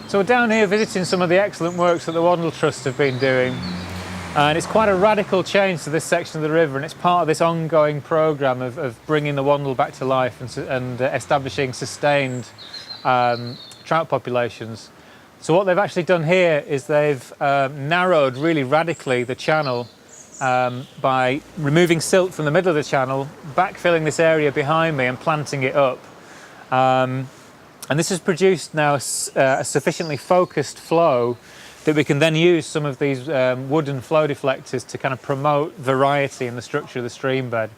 So we're down here visiting some of the excellent works that the Wandle Trust have been doing, and it's quite a radical change to this section of the river, and it's part of this ongoing programme of bringing the Wandle back to life and establishing sustained trout populations. So what they've actually done here is they've narrowed really radically the channel by removing silt from the middle of the channel, backfilling this area behind me and planting it up. And this has produced now a sufficiently focused flow that we can then use some of these wooden flow deflectors to kind of promote variety in the structure of the stream bed.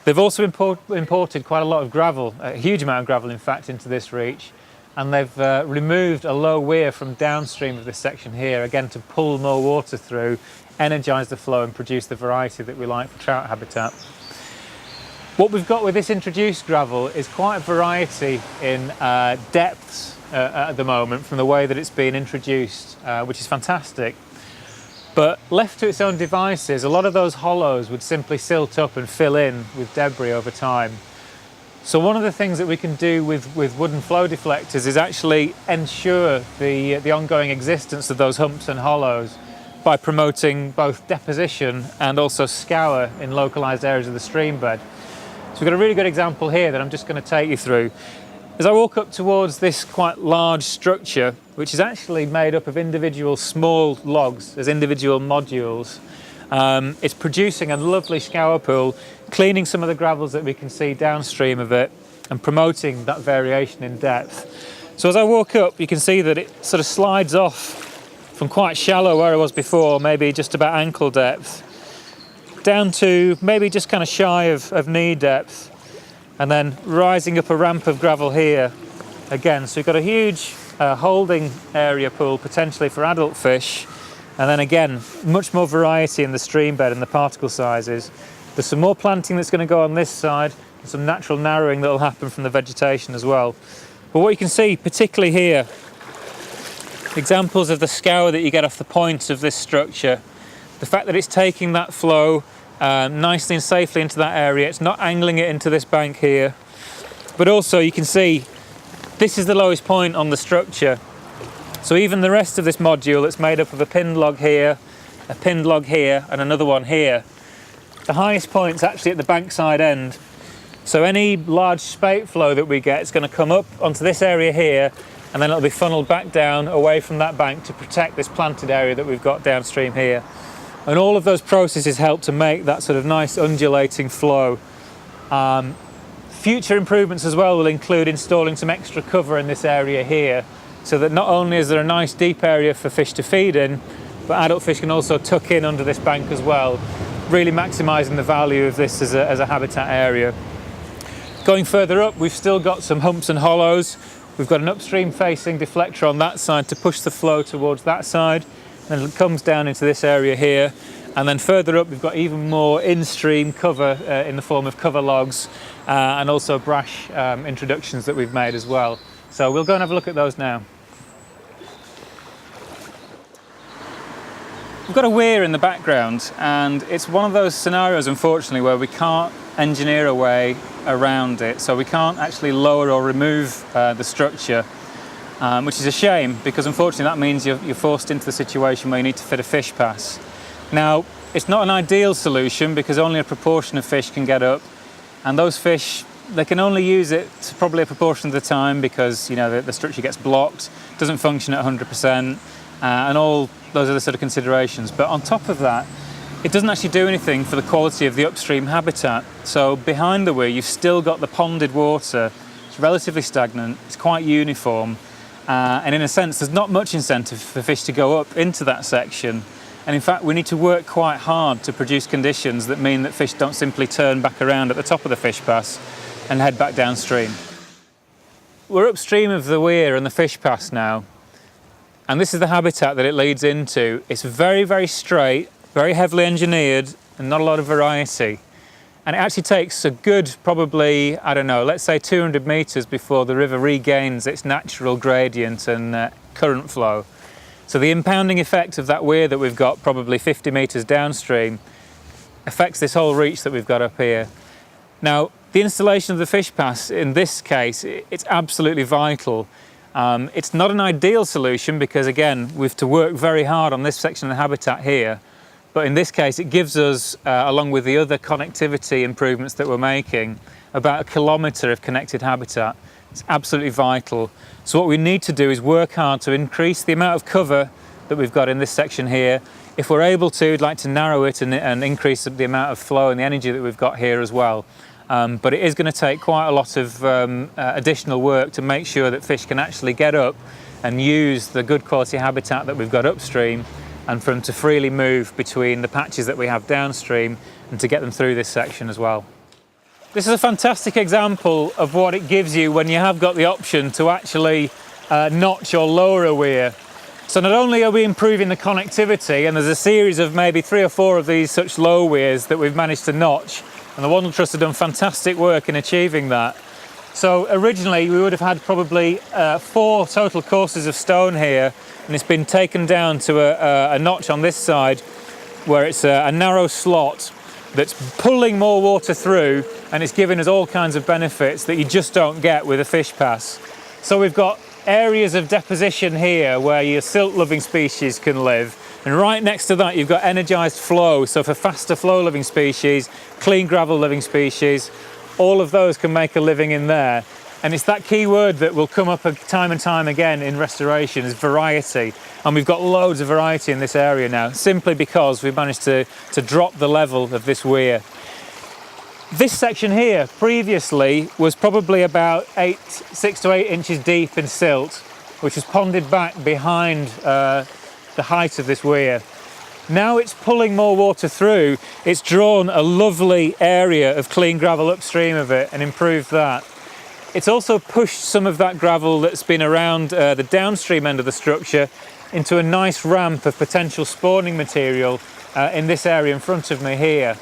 They've also imported quite a lot of gravel, a huge amount of gravel in fact, into this reach, and they've removed a low weir from downstream of this section here, again to pull more water through, energise the flow and produce the variety that we like for trout habitat. What we've got with this introduced gravel is quite a variety in depths at the moment from the way that it's been introduced, which is fantastic. But left to its own devices, a lot of those hollows would simply silt up and fill in with debris over time. So one of the things that we can do with wooden flow deflectors is actually ensure the ongoing existence of those humps and hollows by promoting both deposition and also scour in localised areas of the stream bed. So we've got a really good example here that I'm just going to take you through. As I walk up towards this quite large structure, which is actually made up of individual small logs as individual modules, it's producing a lovely scour pool, cleaning some of the gravels that we can see downstream of it and promoting that variation in depth. So as I walk up, you can see that it sort of slides off from quite shallow where I was before, maybe just about ankle depth, down to maybe just kind of shy of knee depth, and then rising up a ramp of gravel here again. So we've got a huge holding area pool potentially for adult fish, and then again much more variety in the stream bed and the particle sizes. There's some more planting that's going to go on this side and some natural narrowing that will happen from the vegetation as well. But what you can see particularly here, examples of the scour that you get off the points of this structure, the fact that it's taking that flow nicely and safely into that area, it's not angling it into this bank here, but also you can see this is the lowest point on the structure. So even the rest of this module that's made up of a pinned log here, a pinned log here and another one here, the highest point's actually at the bankside end. So any large spate flow that we get is going to come up onto this area here, and then it'll be funneled back down away from that bank to protect this planted area that we've got downstream here. And all of those processes help to make that sort of nice undulating flow. Future improvements as well will include installing some extra cover in this area here, so that not only is there a nice deep area for fish to feed in, but adult fish can also tuck in under this bank as well, really maximising the value of this as a habitat area. Going further up, we've still got some humps and hollows. We've got an upstream facing deflector on that side to push the flow towards that side, and it comes down into this area here. And then further up we've got even more in-stream cover in the form of cover logs and also brash introductions that we've made as well. So we'll go and have a look at those now. We've got a weir in the background, and it's one of those scenarios unfortunately where we can't engineer a way around it, so we can't actually lower or remove the structure, which is a shame, because unfortunately that means you're forced into the situation where you need to fit a fish pass. Now, it's not an ideal solution because only a proportion of fish can get up, and those fish, they can only use it probably a proportion of the time because, you know, the structure gets blocked, doesn't function at 100%, and all those other sort of considerations. But on top of that, it doesn't actually do anything for the quality of the upstream habitat. So behind the weir, you've still got the ponded water. It's relatively stagnant, it's quite uniform, and in a sense, there's not much incentive for fish to go up into that section. And in fact, we need to work quite hard to produce conditions that mean that fish don't simply turn back around at the top of the fish pass and head back downstream. We're upstream of the weir and the fish pass now, and this is the habitat that it leads into. It's very, very straight, very heavily engineered, and not a lot of variety. And it actually takes a good, probably, I don't know, let's say 200 metres before the river regains its natural gradient and current flow. So the impounding effect of that weir that we've got probably 50 metres downstream affects this whole reach that we've got up here. Now, the installation of the fish pass in this case, it's absolutely vital. It's not an ideal solution because, again, we have to work very hard on this section of the habitat here. But in this case, it gives us, along with the other connectivity improvements that we're making, about 1 kilometre of connected habitat. It's absolutely vital. So what we need to do is work hard to increase the amount of cover that we've got in this section here. If we're able to, we'd like to narrow it and increase the amount of flow and the energy that we've got here as well. But it is going to take quite a lot of additional work to make sure that fish can actually get up and use the good quality habitat that we've got upstream, and for them to freely move between the patches that we have downstream and to get them through this section as well. This is a fantastic example of what it gives you when you have got the option to actually notch or lower a weir. So not only are we improving the connectivity, and there's a series of maybe 3 or 4 of these such low weirs that we've managed to notch, and the Wandle Trust have done fantastic work in achieving that. So originally we would have had probably 4 total courses of stone here, and it's been taken down to a notch on this side where it's a narrow slot that's pulling more water through, and it's giving us all kinds of benefits that you just don't get with a fish pass. So we've got areas of deposition here where your silt-loving species can live, and right next to that you've got energised flow, so for faster flow-living species, clean gravel-living species, all of those can make a living in there. And it's that key word that will come up time and time again in restoration, is variety. And we've got loads of variety in this area now, simply because we've managed to drop the level of this weir. This section here previously was probably about 6 to 8 inches deep in silt, which was ponded back behind the height of this weir. Now it's pulling more water through. It's drawn a lovely area of clean gravel upstream of it and improved that. It's also pushed some of that gravel that's been around the downstream end of the structure into a nice ramp of potential spawning material in this area in front of me here.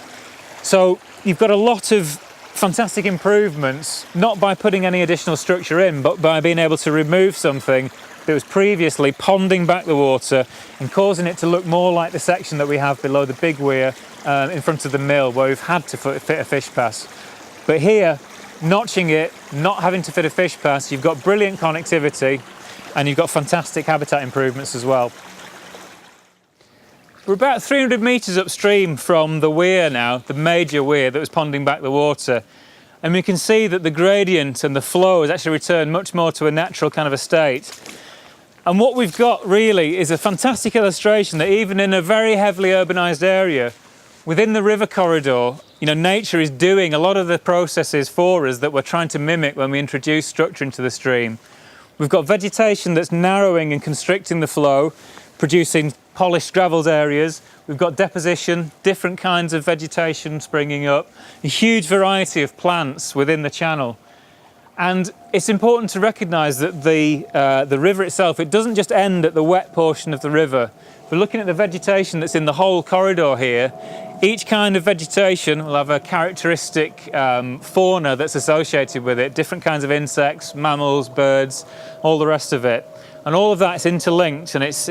So you've got a lot of fantastic improvements, not by putting any additional structure in, but by being able to remove something that was previously ponding back the water and causing it to look more like the section that we have below the big weir in front of the mill, where we've had to fit a fish pass. But here, notching it, not having to fit a fish pass, you've got brilliant connectivity and you've got fantastic habitat improvements as well. We're about 300 metres upstream from the weir now, the major weir that was ponding back the water. And we can see that the gradient and the flow has actually returned much more to a natural kind of a state. And what we've got really is a fantastic illustration that even in a very heavily urbanised area, within the river corridor, you know, nature is doing a lot of the processes for us that we're trying to mimic when we introduce structure into the stream. We've got vegetation that's narrowing and constricting the flow, producing polished gravelled areas. We've got deposition, different kinds of vegetation springing up, a huge variety of plants within the channel. And it's important to recognise that the river itself, it doesn't just end at the wet portion of the river. If we're looking at the vegetation that's in the whole corridor here, each kind of vegetation will have a characteristic fauna that's associated with it, different kinds of insects, mammals, birds, all the rest of it. And all of that is interlinked, and it's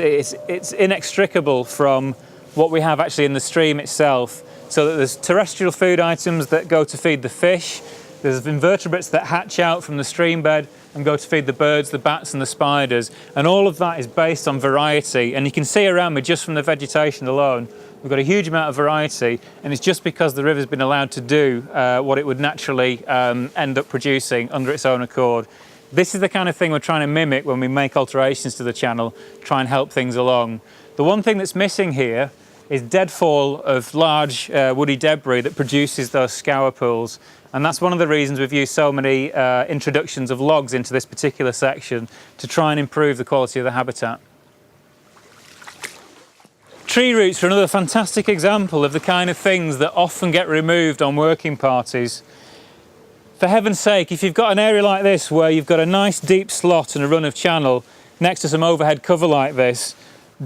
inextricable from what we have actually in the stream itself. So that there's terrestrial food items that go to feed the fish, there's invertebrates that hatch out from the stream bed and go to feed the birds, the bats and the spiders, and all of that is based on variety. And you can see around me, just from the vegetation alone, we've got a huge amount of variety, and it's just because the river's been allowed to do what it would naturally end up producing under its own accord. This is the kind of thing we're trying to mimic when we make alterations to the channel, try and help things along. The one thing that's missing here is deadfall of large woody debris that produces those scour pools. And that's one of the reasons we've used so many introductions of logs into this particular section, to try and improve the quality of the habitat. Tree roots are another fantastic example of the kind of things that often get removed on working parties. For heaven's sake, if you've got an area like this where you've got a nice deep slot and a run of channel next to some overhead cover like this,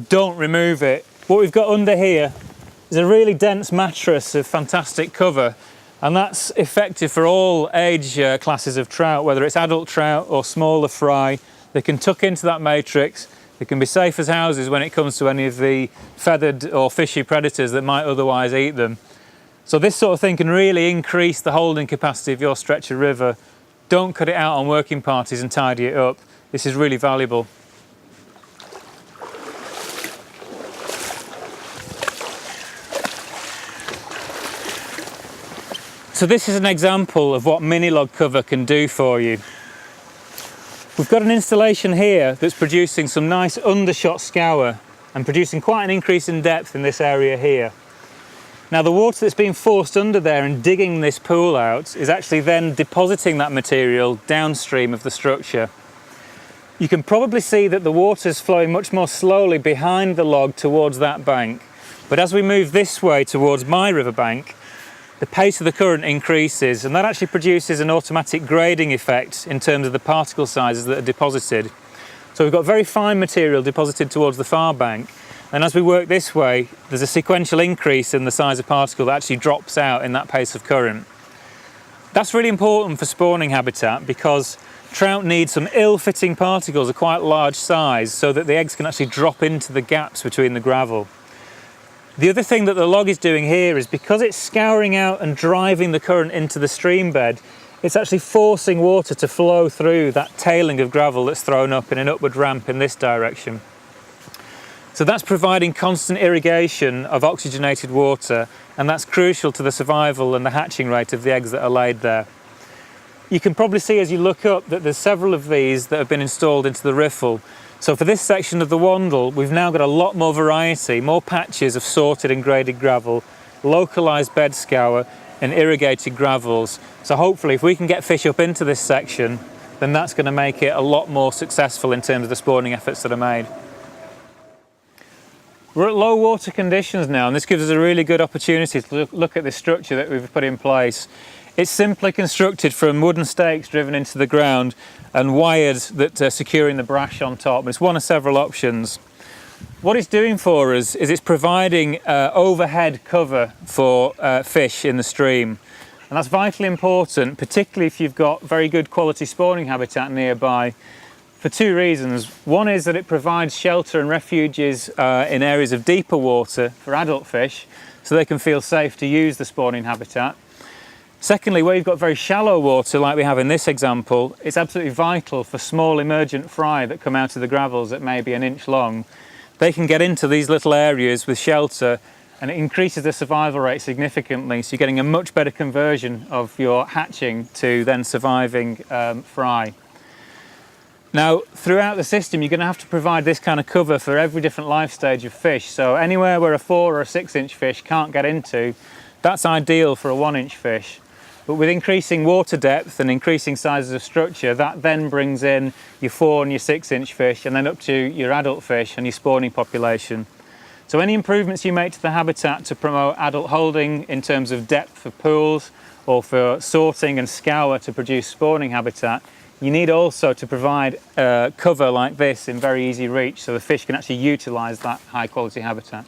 don't remove it. What we've got under here is a really dense mattress of fantastic cover, and that's effective for all age classes of trout, whether it's adult trout or smaller fry. They can tuck into that matrix. They can be safe as houses when it comes to any of the feathered or fishy predators that might otherwise eat them. So this sort of thing can really increase the holding capacity of your stretch of river. Don't cut it out on working parties and tidy it up. this is really valuable. So this is an example of what mini log cover can do for you. We've got an installation here that's producing some nice undershot scour and producing quite an increase in depth in this area here. Now the water that's being forced under there and digging this pool out is actually then depositing that material downstream of the structure. You can probably see that the water is flowing much more slowly behind the log towards that bank. But as we move this way towards my riverbank, the pace of the current increases, and that actually produces an automatic grading effect in terms of the particle sizes that are deposited. So we've got very fine material deposited towards the far bank, and as we work this way, there's a sequential increase in the size of particle that actually drops out in that pace of current. That's really important for spawning habitat because trout need some ill-fitting particles of quite large size so that the eggs can actually drop into the gaps between the gravel. The other thing that the log is doing here is because it's scouring out and driving the current into the stream bed, it's actually forcing water to flow through that tailing of gravel that's thrown up in an upward ramp in this direction. So that's providing constant irrigation of oxygenated water, and that's crucial to the survival and the hatching rate of the eggs that are laid there. You can probably see as you look up that there's several of these that have been installed into the riffle. So for this section of the Wandle, we've now got a lot more variety, more patches of sorted and graded gravel, localised bed scour and irrigated gravels. So hopefully if we can get fish up into this section, then that's going to make it a lot more successful in terms of the spawning efforts that are made. We're at low water conditions now, and this gives us a really good opportunity to look at this structure that we've put in place. It's simply constructed from wooden stakes driven into the ground and wires that are securing the brash on top. It's one of several options. What it's doing for us is it's providing overhead cover for fish in the stream. And that's vitally important, particularly if you've got very good quality spawning habitat nearby, for two reasons. One is that it provides shelter and refuges in areas of deeper water for adult fish, so they can feel safe to use the spawning habitat. Secondly, where you've got very shallow water like we have in this example, it's absolutely vital for small emergent fry that come out of the gravels that may be an inch long. They can get into these little areas with shelter, and it increases the survival rate significantly, so you're getting a much better conversion of your hatching to then surviving fry. Now, throughout the system, you're going to have to provide this kind of cover for every different life stage of fish. So anywhere where a 4 or a 6 inch fish can't get into, that's ideal for a 1 inch fish. But with increasing water depth and increasing sizes of structure, that then brings in your 4 and your 6 inch fish, and then up to your adult fish and your spawning population. So any improvements you make to the habitat to promote adult holding in terms of depth of pools, or for sorting and scour to produce spawning habitat, you need also to provide cover like this in very easy reach so the fish can actually utilise that high quality habitat.